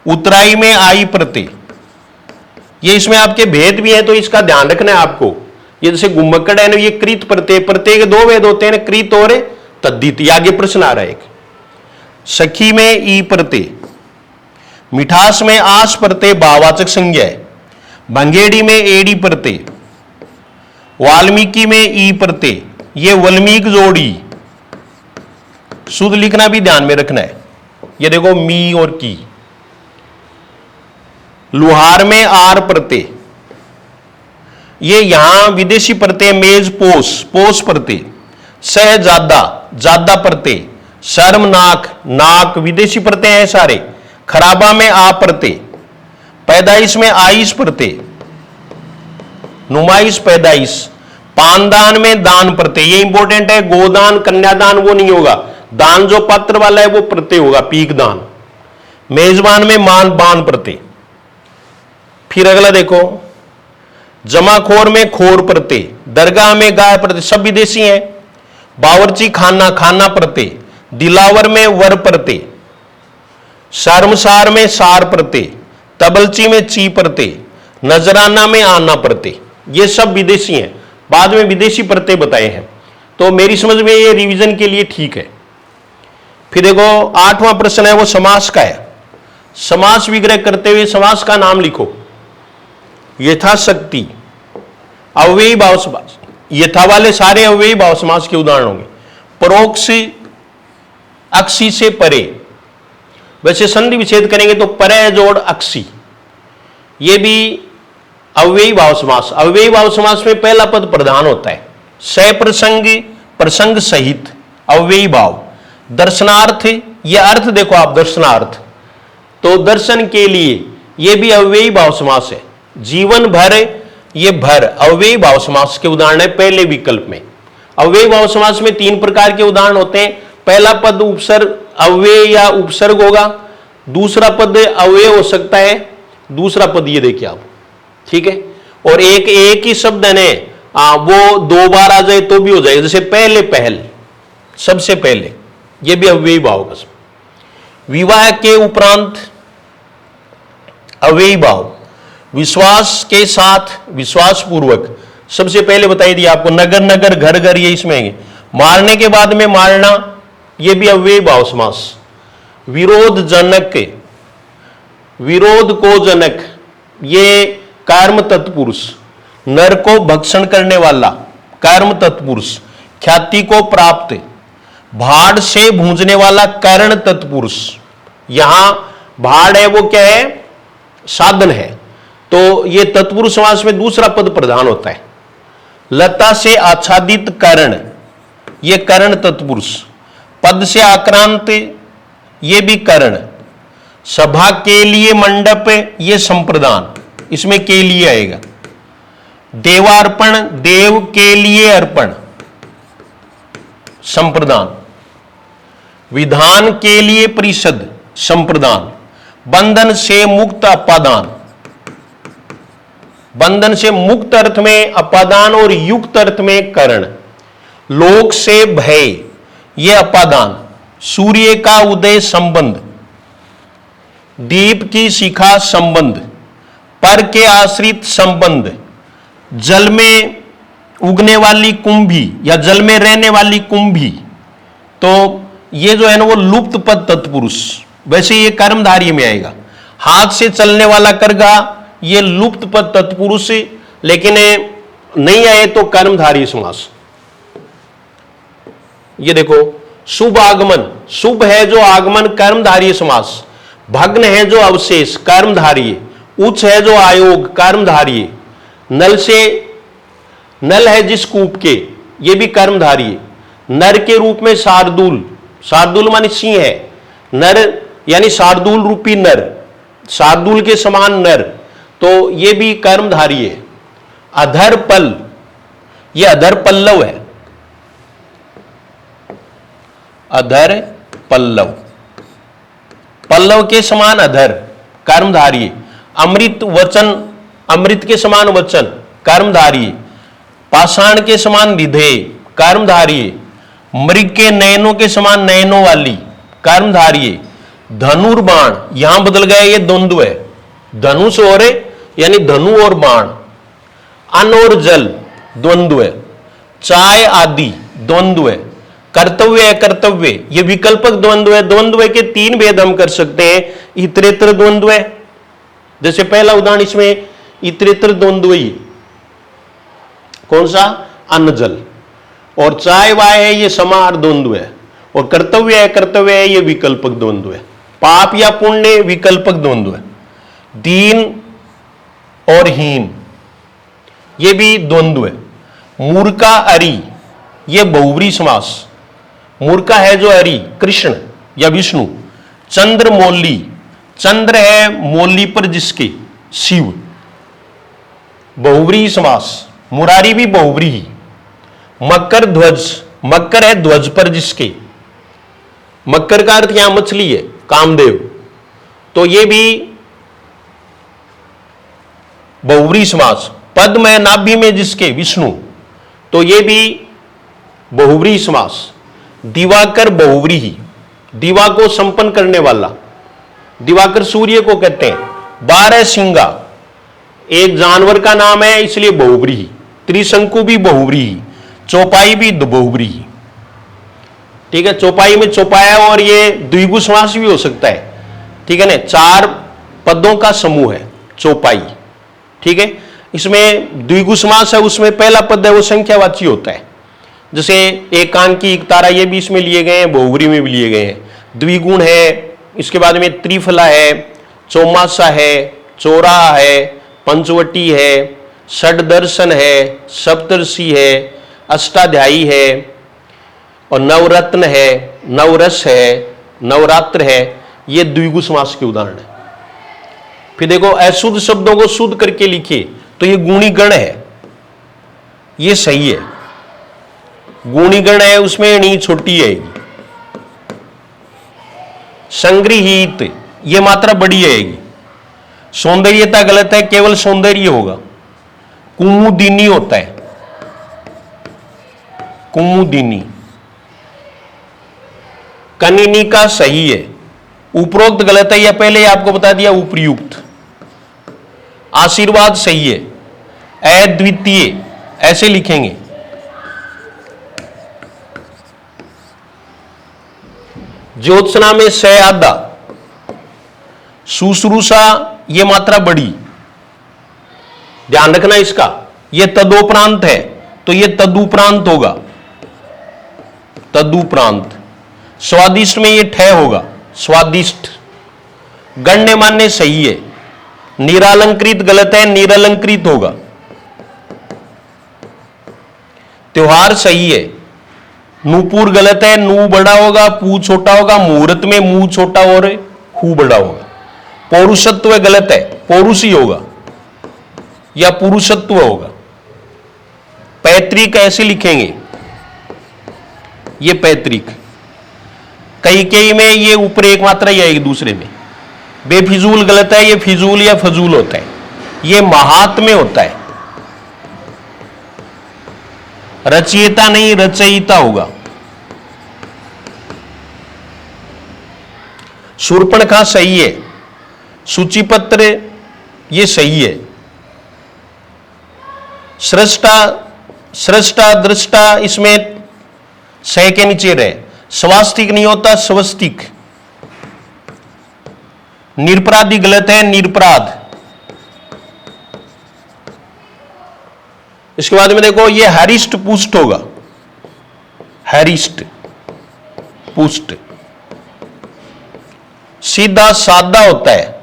उतराई में आई प्रत्यय। ये इसमें आपके भेद भी है तो इसका ध्यान रखना है आपको। ये जैसे घुमक्कड़ है ना, ये कृत प्रत्यय, प्रत्यय के दो भेद होते हैं ना, कृत और तद्धित। ये आगे प्रश्न आ रहा है एक। सखी में ई प्रत्यय, मिठास में आस प्रत्यय भाववाचक संज्ञा है। भंगेड़ी में एड़ी प्रत्यय, वाल्मीकि में ई प्रत्यय, ये वल्मीक जोड़ी। शुद्ध लिखना भी ध्यान में रखना है। ये देखो मी और की। लुहार में आर प्रत्यय, ये यहां विदेशी प्रत्यय मेज पोष, पोष प्रत्यय। सहजादा, जादा प्रत्यय। शर्मनाक, नाक विदेशी प्रत्यय है सारे। खराबा में आ प्रत्यय, पैदाइश में आइश प्रत्यय, नुमाइश पैदाइश। पानदान में दान प्रत्यय, ये इंपॉर्टेंट है। गोदान कन्यादान वो नहीं होगा, दान जो पात्र वाला है वो प्रत्यय होगा, पीक दान। मेजबान में मान बान प्रत्यय। फिर अगला देखो, जमाखोर में खोर प्रत्यय, दरगाह में गाय प्रत्यय, सब विदेशी हैं। बावर्ची खाना, खाना प्रत्यय। दिलावर में वर प्रत्यय, शर्मसार में सार प्रत्यय, तबलची में ची प्रत्यय, नजराना में आना प्रत्यय। ये सब विदेशी हैं, बाद में विदेशी प्रत्यय बताए हैं। तो मेरी समझ में ये रिवीजन के लिए ठीक है। फिर देखो 8वां प्रश्न है वो समास का है। समास विग्रह करते हुए समास का नाम लिखो। यथाशक्ति, अव्ययी भाव समास, यथा वाले सारे अव्ययी भाव समास के उदाहरण होंगे। परोक्ष, अक्षी से परे, वैसे संधि विच्छेद करेंगे तो परे जोड़ अक्षी, ये भी अव्ययी भाव समास। अव्ययी भाव समास में पहला पद प्रधान होता है। सप्रसंग, प्रसंग सहित, अव्ययी भाव। दर्शनार्थ, ये अर्थ देखो आप, दर्शनार्थ तो दर्शन के लिए, ये भी अव्ययी भाव समास है। जीवन भर, ये भर अव्ययी भाव समास के उदाहरण है पहले विकल्प में। अव्ययी भाव समास में 3 प्रकार के उदाहरण होते हैं। पहला पद उपसर्ग, अव्यय या उपसर्ग होगा। दूसरा पद अव्यय हो सकता है। दूसरा पद ये देखिए आप, ठीक है। और एक ही शब्द है वो 2 बार आ जाए तो भी हो जाएगा, जैसे पहले, पहल, सबसे पहले, ये भी अव्ययी भाव का। विवाह के उपरांत अव्ययी भाव। विश्वास के साथ, विश्वास पूर्वक, सबसे पहले बताई दिया आपको। नगर नगर, घर घर, ये इसमें है। मारने के बाद में मारना, ये भी अव्ययी भाव समास। विरोध जनक, विरोध को जनक, ये कर्म तत्पुरुष। नर को भक्षण करने वाला, कर्म तत्पुरुष। ख्याति को प्राप्त, भाड़ से भूंजने वाला, कर्ण तत्पुरुष। यहां भाड़ है वो क्या है, साधन है, तो ये तत्पुरुष समास में दूसरा पद प्रधान होता है। लता से आच्छादित कर्ण, ये कर्ण तत्पुरुष। पद से आक्रांत, ये भी कर्ण। सभा के लिए मंडप, ये संप्रदान, इसमें के लिए आएगा। देवार्पण, देव के लिए अर्पण, संप्रदान। विधान के लिए परिषद, संप्रदान। बंधन से मुक्त अपादान, बंधन से मुक्त अर्थ में अपादान और युक्त अर्थ में कर्ण। लोक से भय, ये अपादान। सूर्य का उदय संबंध, दीप की शिखा संबंध, पर के आश्रित संबंध। जल में उगने वाली कुंभी या जल में रहने वाली कुंभी, तो ये जो है ना वो लुप्त पद तत्पुरुष, वैसे ये कर्मधारी में आएगा। हाथ से चलने वाला करगा, ये लुप्त पद तत्पुरुष, लेकिन नहीं आए तो कर्मधारी समास। ये देखो शुभ आगमन, शुभ है जो आगमन, कर्मधारी समास। भग्न है जो अवशेष कर्मधारीय, उच्च है जो आयोग कर्मधारीय, नल है जिस कूप के, ये भी कर्मधारीय, नर के रूप में शार्दूल, शार्दूल मानी सिंह है, नर यानी शार्दूल रूपी नर, शार्दूल के समान नर, तो ये भी कर्मधारी है। अधर पल, ये अधर पल्लव है, अधर पल्लव, पल्लव के समान अधर कर्मधारी है। अमृत वचन, अमृत के समान वचन कर्मधारी है। पाषाण के समान विधेय कर्मधारी है। मृग के नयनों के समान नयनों वाली कर्मधारी है। धनुर्बाण, यहां बदल गया, ये द्वंद्व है, धनुष और यानी धनु और बाण। अन्न और जल द्वंद्व है। चाय आदि द्वंद्व है। कर्तव्य कर्तव्य, ये विकल्पक द्वंद्व है। द्वंद्व के तीन भेद हम कर सकते हैं। इतरेतर द्वंद्व है, जैसे पहला उदाहरण इसमें इतरेतर द्वंद्व ही, कौन सा, अन्न जल। और चाय वाय है, ये समाहार द्वंद्व है। और कर्तव्य है, ये विकल्पक द्वंद्व है। पाप या पुण्य विकल्पक द्वंद्व है। दीन और हीन, ये भी द्वंद्व है। मूर्खा अरि, ये बहुव्रीहि समास। मूर्खा है जो अरि, कृष्ण या विष्णु। चंद्र मौली, चंद्र है मौली पर जिसके, शिव, बहुव्रीहि समास। मुरारी भी बहुव्रीहि। मकर ध्वज, मकर है ध्वज पर जिसके, मकर का अर्थ यहां मछली है, कामदेव, तो ये भी बहुव्रीहि समास। पद्म है नाभि में जिसके, विष्णु, तो ये भी बहुव्रीहि समास। दिवाकर बहुव्रीहि, दिवा को संपन्न करने वाला, दिवाकर सूर्य को कहते हैं। 12 सिंगा एक जानवर का नाम है, इसलिए बहुव्रीहि। त्रिशंकु भी बहुव्रीहि। चौपाई भी बहुव्रीहि, ठीक है। चौपाई में चौपाया, और ये द्विगु समास भी हो सकता है, ठीक है ना। 4 पदों का समूह है चौपाई, ठीक है। इसमें द्विगु समास है, उसमें पहला पद है वो संख्यावाची होता है, जैसे एकांकी, एकतारा, ये भी इसमें लिए गए हैं, बहुव्रीहि में भी लिए गए हैं। द्विगुण है, इसके बाद में त्रिफला है, चौमासा है, चौराहा है, पंचवटी है, षड्दर्शन है, सप्तर्षि है, अष्टाध्यायी है, और नवरत्न है, नवरस है, नवरात्र है। ये द्विगु समास के उदाहरण है। फिर देखो, अशुद्ध शब्दों को शुद्ध करके लिखे, तो ये गुणी गण है, ये सही है। गुणी गण है, उसमें णी छोटी आएगी। संग्रहित, ये मात्रा बड़ी आएगी। सौंदर्यता गलत है, केवल सौंदर्य होगा। कुमुदिनी होता है, कुमुदिनी। कनिनी का सही है। उपरोक्त गलत है, या पहले आपको बता दिया उपयुक्त। आशीर्वाद सही है। अद्वितीय ऐसे लिखेंगे। ज्योत्सना में स आधा। शुश्रूषा, ये मात्रा बड़ी, ध्यान रखना इसका। ये तदोपरांत है, तो ये तदुपरांत होगा, तदुपरांत। स्वादिष्ट में ये ठय होगा, स्वादिष्ट। गण्यमान्य सही है। निरालंकृत गलत है, निरालंकृत होगा। त्योहार सही है। नूपुर गलत है, नू बड़ा होगा, पू छोटा होगा। मुहूर्त में मुंह छोटा और हु बड़ा होगा। पौरुषत्व गलत है, पौरुषी होगा या पुरुषत्व होगा। पैतृक ऐसे लिखेंगे, ये पैतृक। कई में ये ऊपर एक मात्रा ही आएगी दूसरे में। बेफिजूल गलत है, ये फिजूल या फजूल होता है। ये महात्म्य होता है। रचयिता नहीं, रचयिता होगा। शूर्पणखा सही है। सूचिपत्र ये सही है। सृष्टा, सृष्टा, दृष्टा, इसमें सह के नीचे रहे। स्वास्तिक नहीं होता, स्वस्तिक। निरपराधी गलत है, निरपराध। इसके बाद में देखो, ये हरिष्ट पुष्ट होगा, हरिष्ट पुष्ट। सीधा सादा होता है,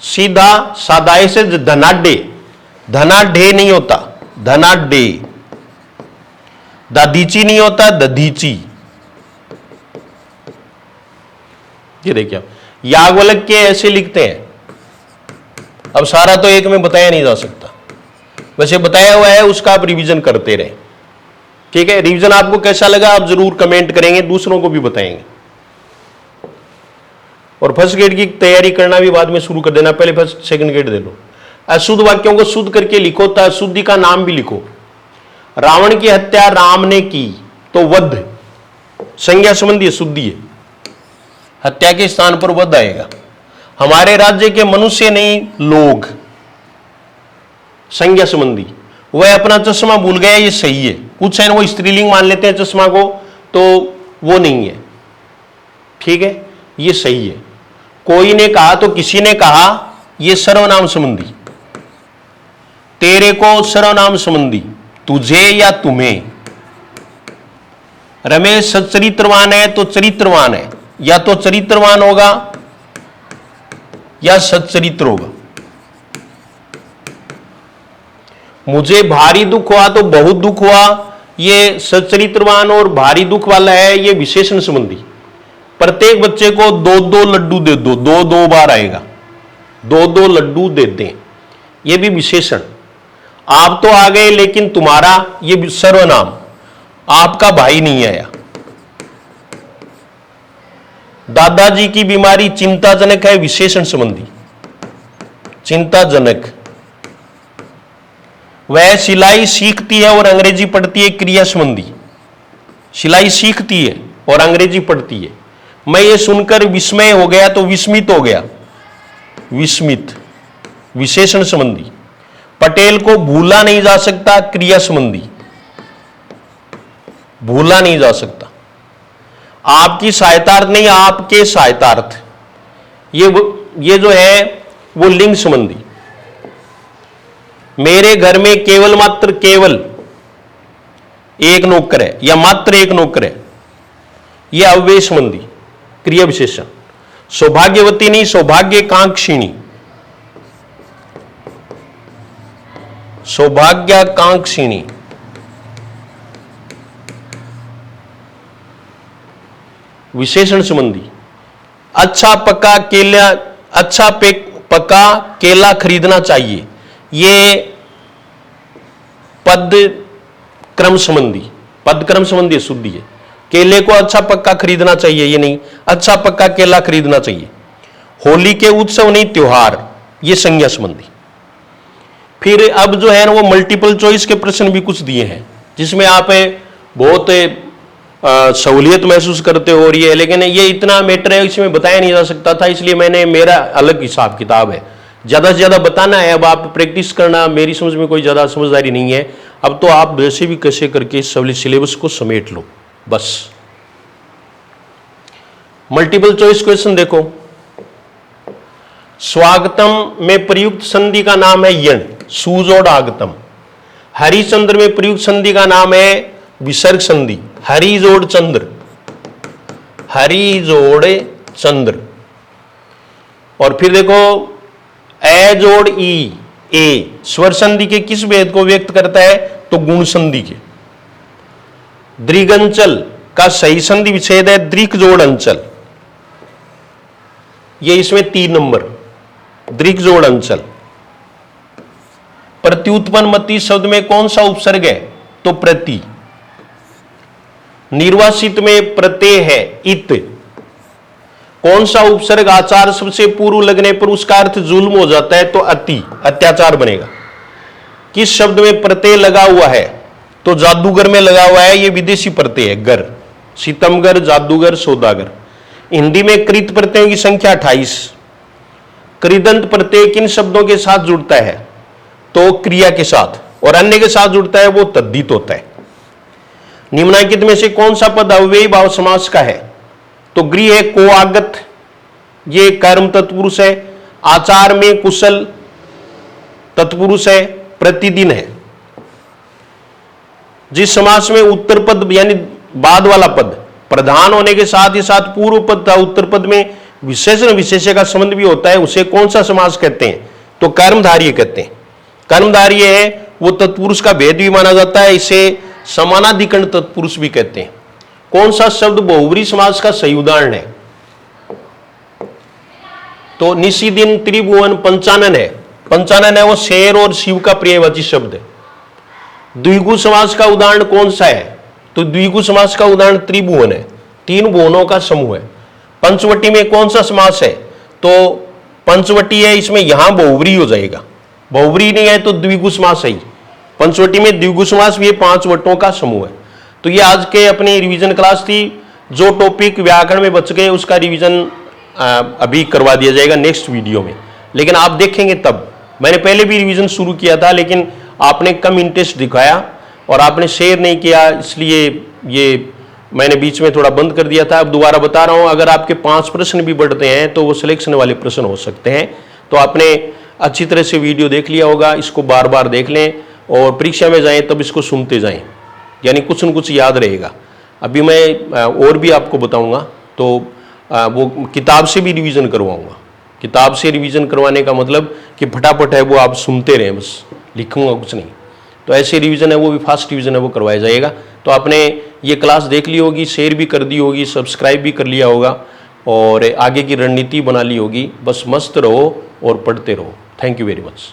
सीधा सादा, ऐसे धनाढ्य, धनाढ्य नहीं होता, धनाढ्य। दधीची नहीं होता, दधीची। ये देखिए आप याज्ञवल्क्य के ऐसे लिखते हैं। अब सारा तो एक में बताया नहीं जा सकता, वैसे बताया हुआ है, उसका आप रिवीजन करते रहे। ठीक है, रिवीजन आपको कैसा लगा आप जरूर कमेंट करेंगे, दूसरों को भी बताएंगे। और फर्स्ट ग्रेड की तैयारी करना भी बाद में शुरू कर देना, पहले फर्स्ट सेकंड ग्रेड दे लो। अशुद्ध वाक्यों को शुद्ध करके लिखो, तो अशुद्धि का नाम भी लिखो। रावण की हत्या राम ने की, तो वध संज्ञा संबंधी शुद्धि है, हत्या के स्थान पर वध आएगा। हमारे राज्य के मनुष्य नहीं लोग, संज्ञा संबंधी। वह अपना चश्मा भूल गया, ये सही है। कुछ है ना वो स्त्रीलिंग मान लेते हैं चश्मा को, तो वो नहीं है। ठीक है, ये सही है। कोई ने कहा तो किसी ने कहा, ये सर्वनाम संबंधी। तेरे को सर्वनाम संबंधी, तुझे या तुम्हें। रमेश सच्चरित्रवान है तो चरित्रवान है, या तो चरित्रवान होगा या सच्चरित्र होगा। मुझे भारी दुख हुआ तो बहुत दुख हुआ, ये सच्चरित्रवान और भारी दुख वाला है, ये विशेषण संबंधी। प्रत्येक बच्चे को 2-2 लड्डू दे दो, 2-2 बार आएगा, 2-2 लड्डू दे दें, ये भी विशेषण। आप तो आ गए लेकिन तुम्हारा, ये सर्वनाम। आपका भाई नहीं आया। दादाजी की बीमारी चिंताजनक है, विशेषण संबंधी, चिंताजनक। वह सिलाई सीखती है और अंग्रेजी पढ़ती है, क्रिया संबंधी। सिलाई सीखती है और अंग्रेजी पढ़ती है। मैं ये सुनकर विस्मय हो गया, तो विस्मित हो गया, विस्मित, विशेषण संबंधी। पटेल को भूला नहीं जा सकता, क्रिया संबंधी, भूला नहीं जा सकता। आपकी सहायतार्थ नहीं, आपके सहायतार्थ, ये जो है वो लिंग संबंधी। मेरे घर में केवल मात्र केवल एक नौकर है, या मात्र एक नौकर है, यह अव्यय संबंधी, क्रिया विशेषण। सौभाग्यवती नहीं, सौभाग्यकांक्षिणी, सौभाग्यकांक्षिणी। विशेषण संबंधी। अच्छा पका केला, अच्छा पका केला खरीदना चाहिए, ये पद क्रम संबंधी, पद क्रम संबंधी शुद्धि है। केले को अच्छा पक्का खरीदना चाहिए, ये नहीं, अच्छा पक्का केला खरीदना चाहिए। होली के उत्सव नहीं त्योहार, ये संज्ञा संबंधी। फिर अब जो है ना वो मल्टीपल चॉइस के प्रश्न भी कुछ दिए हैं, जिसमें आप बहुत सहूलियत महसूस करते हो, और ये, लेकिन ये इतना मैटर है इसमें बताया नहीं जा सकता था, इसलिए मैंने, मेरा अलग हिसाब किताब है, ज़्यादा से ज़्यादा बताना है। अब आप प्रैक्टिस करना, मेरी समझ में कोई ज़्यादा समझदारी नहीं है। अब तो आप वैसे भी कैसे करके इस सिलेबस को समेट लो बस। मल्टीपल चॉइस क्वेश्चन देखो। स्वागतम में प्रयुक्त संधि का नाम है यण, सुजोड़ आगतम। हरिचंद्र में प्रयुक्त संधि का नाम है विसर्ग संधि, हरि जोड़ चंद्र, हरि जोड़ चंद्र। और फिर देखो ए जोड़ ई, ए स्वर संधि के किस भेद को व्यक्त करता है, तो गुण संधि के। दृगंचल का सही संधि विच्छेद है दृक जोड़ अंचल, ये इसमें 3 नंबर, दृक जोड़ अंचल। प्रत्युत्पन्न मति शब्द में कौन सा उपसर्ग है, तो प्रति। निर्वासित में प्रत्यय है इत। कौन सा उपसर्ग आचार शब्द से पूर्व लगने पर उसका अर्थ जुल्म हो जाता है, तो अति, अत्याचार बनेगा। किस शब्द में प्रत्यय लगा हुआ है, तो जादूगर में लगा हुआ है, ये विदेशी प्रत्यय है गर, सितमगर, जादूगर, सौदागर। हिंदी में कृत प्रत्ययों की संख्या 28। कृदंत प्रत्यय किन शब्दों के साथ जुड़ता है, तो क्रिया के साथ, और अन्य के साथ जुड़ता है वो तद्धित होता है। निम्नलिखित में से कौन सा पद अव्ययी भाव समास का है, तो गृह है को आगत, ये कर्म तत्पुरुष है। आचार में कुशल तत्पुरुष है, प्रतिदिन है। जिस समास में उत्तर पद यानी बाद वाला पद प्रधान होने के साथ ही साथ पूर्व पद तथा उत्तर पद में विशेषण विशेष्य का संबंध भी होता है, उसे कौन सा समास कहते हैं? तो कर्मधारय कहते हैं। कर्मधारय है वो तत्पुरुष का भेद भी माना जाता है, इसे समानाधिकरण तत्पुरुष भी कहते हैं। कौन सा शब्द बहुब्री समास का सही उदाहरण है? तो निशिदिन, त्रिभुवन, पंचानन है। पंचानन है वो शेर और शिव का पर्यायवाची शब्द है। द्विगु समास का उदाहरण कौन सा है? तो द्विगु समास का उदाहरण त्रिभुवन है, तीन भुवनों का समूह है। पंचवटी में कौन सा समास है? तो पंचवटी है, इसमें यहां बहुब्री हो जाएगा, बहुब्री नहीं है तो द्विगु समास है। पंचवटी में द्विगु समास भी 5 वटों का समूह है। तो ये आज के अपनी रिवीजन क्लास थी। जो टॉपिक व्याकरण में बच गए उसका रिवीजन अभी करवा दिया जाएगा नेक्स्ट वीडियो में, लेकिन आप देखेंगे तब। मैंने पहले भी रिवीजन शुरू किया था लेकिन आपने कम इंटरेस्ट दिखाया और आपने शेयर नहीं किया, इसलिए ये मैंने बीच में थोड़ा बंद कर दिया था। अब दोबारा बता रहा हूं, अगर आपके 5 प्रश्न भी बढ़ते हैं तो वो सिलेक्शन वाले प्रश्न हो सकते हैं। तो आपने अच्छी तरह से वीडियो देख लिया होगा, इसको बार बार देख लें और परीक्षा में जाएं तब इसको सुनते जाएं, यानी कुछ न कुछ याद रहेगा। अभी मैं और भी आपको बताऊंगा, तो वो किताब से भी रिवीजन करवाऊंगा। किताब से रिवीजन करवाने का मतलब कि फटाफट है वो आप सुनते रहें, बस लिखूंगा कुछ नहीं। तो ऐसे रिवीजन है वो भी फास्ट रिवीजन है वो करवाया जाएगा। तो आपने ये क्लास देख ली होगी, शेयर भी कर दी होगी, सब्सक्राइब भी कर लिया होगा और आगे की रणनीति बना ली होगी। बस मस्त रहो और पढ़ते रहो। Thank you very much.